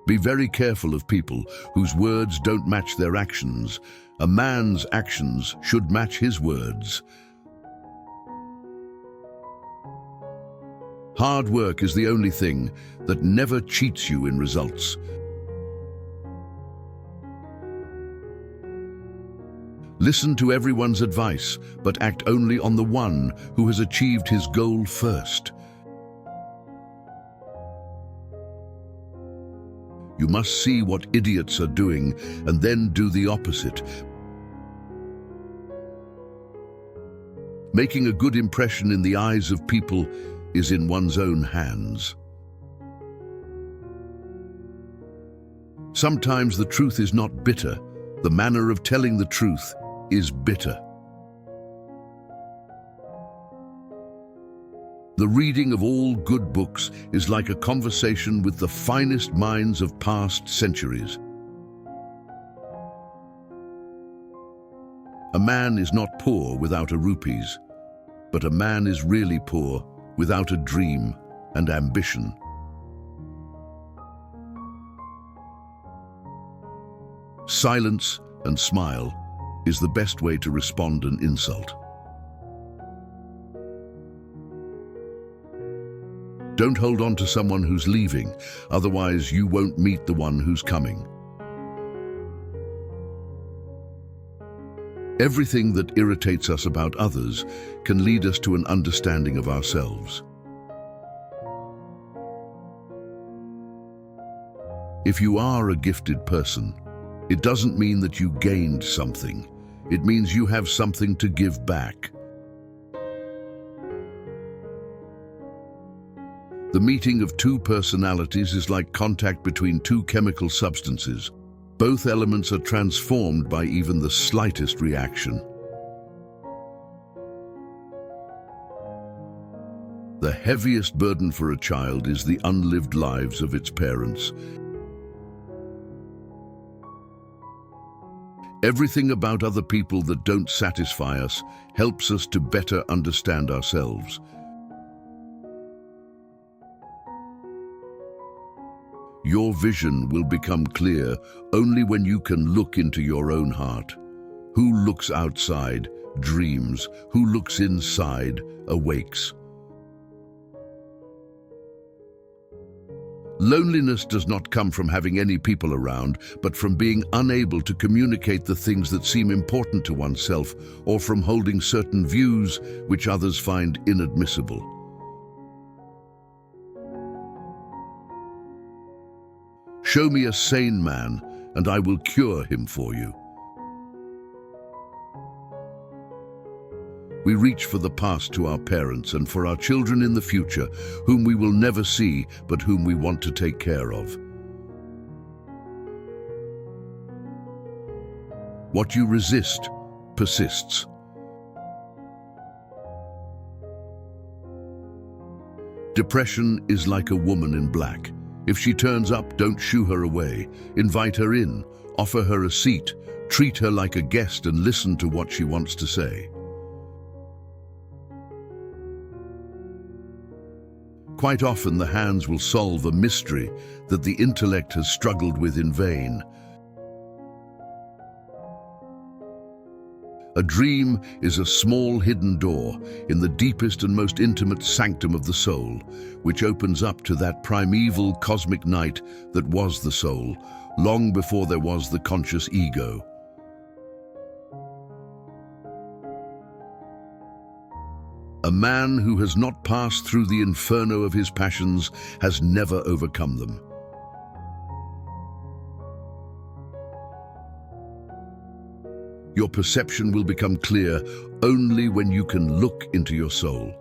Be very careful of people whose words don't match their actions. A man's actions should match his words. Hard work is the only thing that never cheats you in results. Listen to everyone's advice, but act only on the one who has achieved his goal first. You must see what idiots are doing and then do the opposite. Making a good impression in the eyes of people is in one's own hands. Sometimes the truth is not bitter. The manner of telling the truth is bitter. The reading of all good books is like a conversation with the finest minds of past centuries. A man is not poor without a rupees, but a man is really poor without a dream and ambition. Silence and smile is the best way to respond an insult. Don't hold on to someone who's leaving, otherwise you won't meet the one who's coming. Everything that irritates us about others can lead us to an understanding of ourselves. If you are a gifted person, it doesn't mean that you gained something. It means you have something to give back. The meeting of two personalities is like contact between two chemical substances. Both elements are transformed by even the slightest reaction. The heaviest burden for a child is the unlived lives of its parents. Everything about other people that don't satisfy us helps us to better understand ourselves. Your vision will become clear only when you can look into your own heart. Who looks outside dreams. Who looks inside awakes. Loneliness does not come from having any people around, but from being unable to communicate the things that seem important to oneself, or from holding certain views which others find inadmissible. Show me a sane man, and I will cure him for you. We reach for the past to our parents and for our children in the future, whom we will never see, but whom we want to take care of. What you resist persists. Depression is like a woman in black. If she turns up, don't shoo her away. Invite her in, offer her a seat, treat her like a guest and listen to what she wants to say. Quite often the hands will solve a mystery that the intellect has struggled with in vain. A dream is a small hidden door in the deepest and most intimate sanctum of the soul, which opens up to that primeval cosmic night that was the soul, long before there was the conscious ego. A man who has not passed through the inferno of his passions has never overcome them. Your perception will become clear only when you can look into your soul.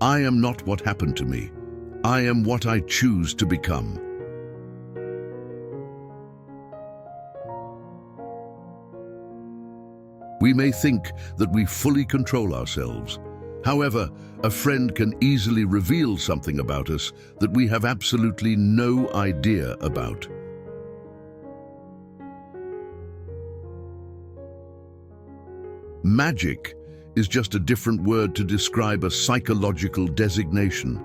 I am not what happened to me. I am what I choose to become. We may think that we fully control ourselves. However, a friend can easily reveal something about us that we have absolutely no idea about. Magic is just a different word to describe a psychological designation.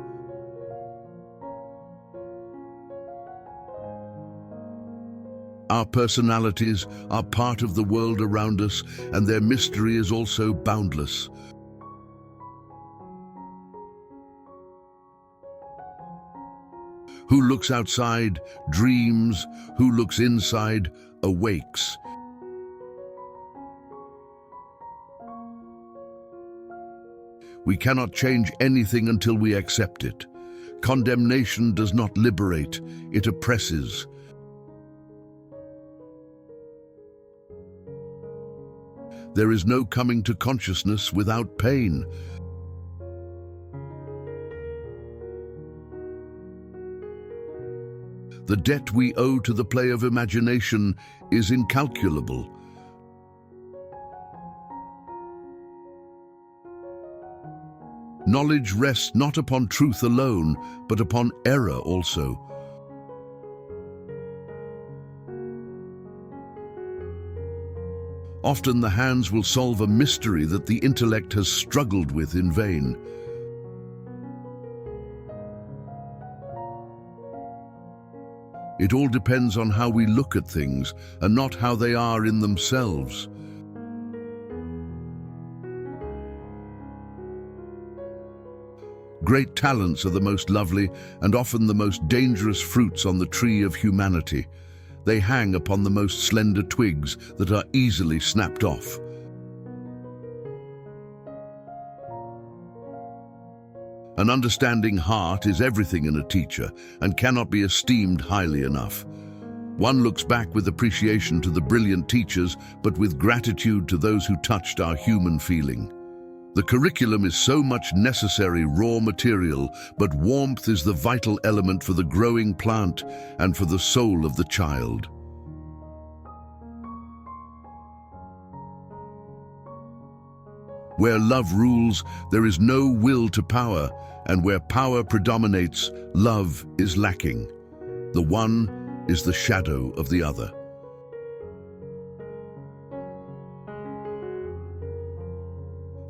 Our personalities are part of the world around us, and their mystery is also boundless. Who looks outside dreams, who looks inside awakes. We cannot change anything until we accept it. Condemnation does not liberate, it oppresses. There is no coming to consciousness without pain. The debt we owe to the play of imagination is incalculable. Knowledge rests not upon truth alone, but upon error also. Often the hands will solve a mystery that the intellect has struggled with in vain. It all depends on how we look at things, and not how they are in themselves. Great talents are the most lovely and often the most dangerous fruits on the tree of humanity. They hang upon the most slender twigs that are easily snapped off. An understanding heart is everything in a teacher and cannot be esteemed highly enough. One looks back with appreciation to the brilliant teachers, but with gratitude to those who touched our human feeling. The curriculum is so much necessary raw material, but warmth is the vital element for the growing plant and for the soul of the child. Where love rules, there is no will to power, and where power predominates, love is lacking. The one is the shadow of the other.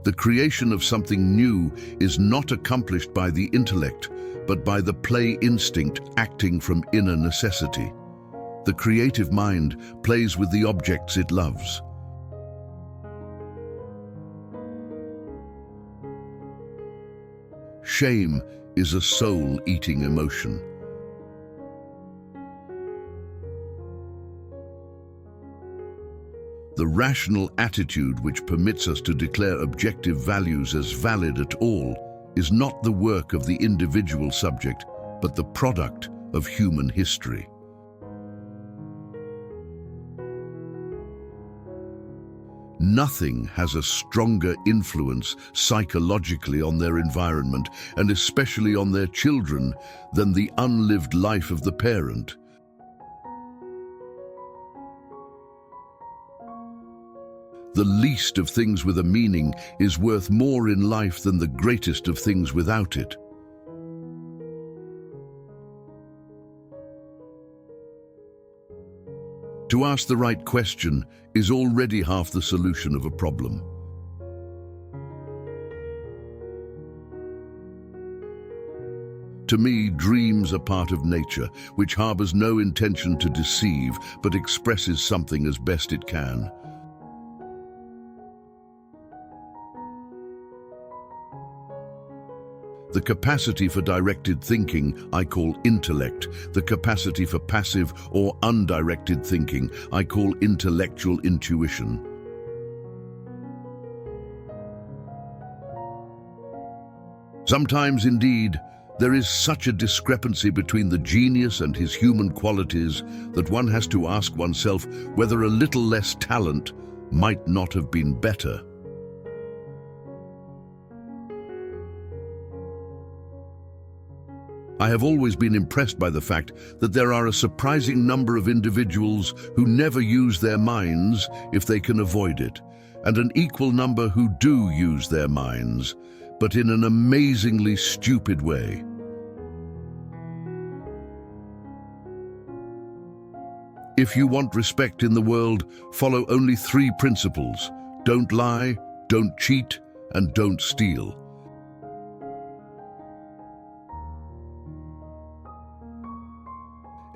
The creation of something new is not accomplished by the intellect, but by the play instinct acting from inner necessity. The creative mind plays with the objects it loves. Shame is a soul-eating emotion. The rational attitude which permits us to declare objective values as valid at all is not the work of the individual subject, but the product of human history. Nothing has a stronger influence psychologically on their environment, and especially on their children, than the unlived life of the parent. The least of things with a meaning is worth more in life than the greatest of things without it. To ask the right question is already half the solution of a problem. To me, dreams are part of nature, which harbors no intention to deceive, but expresses something as best it can. The capacity for directed thinking I call intellect. The capacity for passive or undirected thinking I call intellectual intuition. Sometimes, indeed, there is such a discrepancy between the genius and his human qualities that one has to ask oneself whether a little less talent might not have been better. I have always been impressed by the fact that there are a surprising number of individuals who never use their minds if they can avoid it, and an equal number who do use their minds, but in an amazingly stupid way. If you want respect in the world, follow only 3 principles. Don't lie, don't cheat, and don't steal.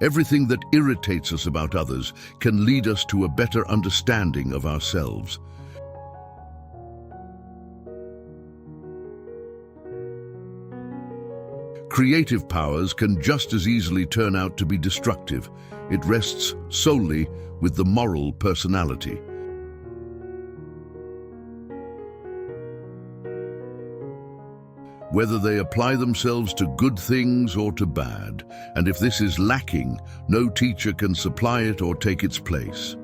Everything that irritates us about others can lead us to a better understanding of ourselves. Creative powers can just as easily turn out to be destructive. It rests solely with the moral personality. Whether they apply themselves to good things or to bad, and if this is lacking, no teacher can supply it or take its place.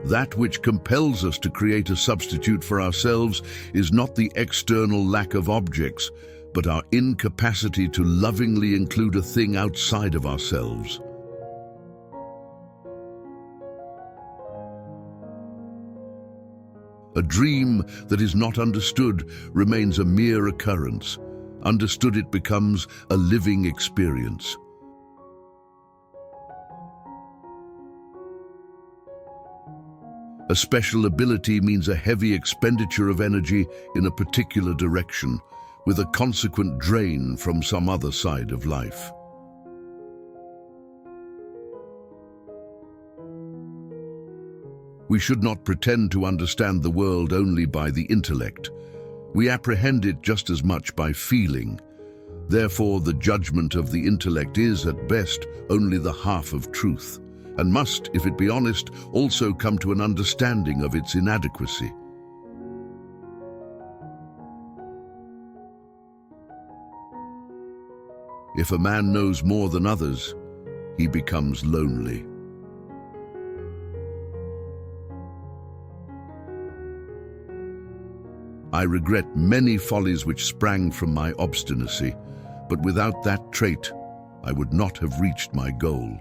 That which compels us to create a substitute for ourselves is not the external lack of objects, but our incapacity to lovingly include a thing outside of ourselves. A dream that is not understood remains a mere occurrence. Understood, it becomes a living experience. A special ability means a heavy expenditure of energy in a particular direction, with a consequent drain from some other side of life. We should not pretend to understand the world only by the intellect. We apprehend it just as much by feeling. Therefore, the judgment of the intellect is, at best, only the half of truth, and must, if it be honest, also come to an understanding of its inadequacy. If a man knows more than others, he becomes lonely. I regret many follies which sprang from my obstinacy, but without that trait, I would not have reached my goal.